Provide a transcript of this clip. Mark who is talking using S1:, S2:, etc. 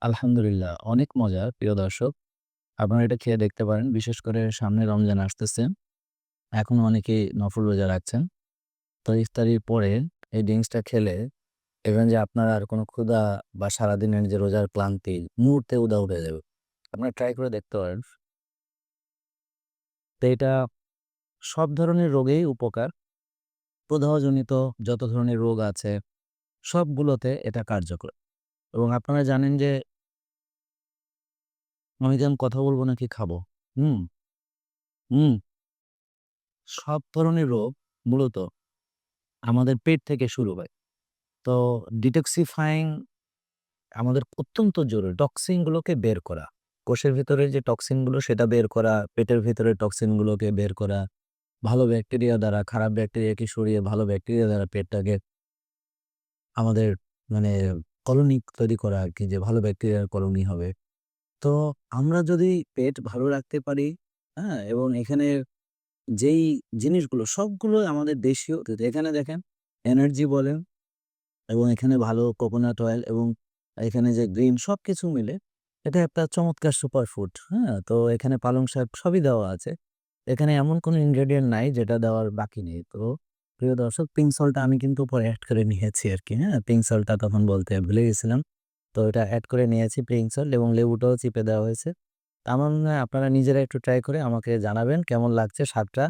S1: আলহামদুলিল্লাহ অনেক মজা প্রিয় দর্শক। আপনারা এটা খেয়ে দেখতে পারেন। বিশেষ করে সামনে রমজান আসতেছে। এখনো অনেকেই নফল রোজা রাখছেন। তো ইফতারির পরে এই ড্রিংকসটা খেলে দেখবেন যে আপনার আর কোনো ক্ষুধা বা সারাদিনের যে রোজার ক্লান্তি মুহূর্তে উধাও হয়ে যাবে। আপনারা ট্রাই করে দেখতে পারেন। তো এটা সব ধরনের রোগেই উপকার। প্রদাহজনিত যত ধরনের রোগ আছে সবগুলোতে এটা কার্যকর। এবং আপনারা জানেন যে আমি কি এখন কথা বলব নাকি খাবো? হুম, হুম। সব ধরনের রোগ মূলত আমাদের পেট থেকে শুরু হয়। তো ডিটক্সিফাইং আমাদের অত্যন্ত জরুরি টক্সিন গুলোকে বের করা। কোষের ভেতরে যে টক্সিন গুলো সেটা বের করা, পেটের ভেতরে টক্সিন গুলোকে বের করা, ভালো ব্যাকটেরিয়া দ্বারা খারাপ ব্যাকটেরিয়াকে সরিয়ে ভালো ব্যাকটেরিয়া দ্বারা পেটটাকে আমাদের মানে কলোনি তৈরি করা আরকি যে ভালো ব্যাকটেরিয়ার কলোনি হবে। তো আমরা যদি পেট ভালো রাখতে পারি, হ্যাঁ? এবং এখানে যেই জিনিসগুলো সবগুলোই আমাদের দেশীয়। তো এখানে দেখেন এনার্জি বলেন এবং এখানে ভালো কোকোনাট অয়েল এবং এখানে যে গ্রিন সবকিছু মিলে এটা একটা চমৎকার সুপার ফুড। হ্যাঁ? তো এখানে পালং শাক সবই দেওয়া আছে। এখানে এমন কোনো ইনগ্রেডিয়েন্ট নাই যেটা দেওয়ার বাকি নেই। তো প্রিয় দর্শক পিঙ্ক সল্টটা আমি কিন্তু পরে এড করে নিয়েছি আরকি। হ্যাঁ? পিঙ্ক সল্টটা তখন বলতে ভুলে গেছিলাম। তো এটা এড করে নিয়েছি পিঙ্ক সল্ট এবং লেবুটাও চিপে দেওয়া হয়েছে। তো আমার মনে হয় আপনারা নিজেরা একটু ট্রাই করে আমাকে জানাবেন কেমন লাগছে স্বাদটা।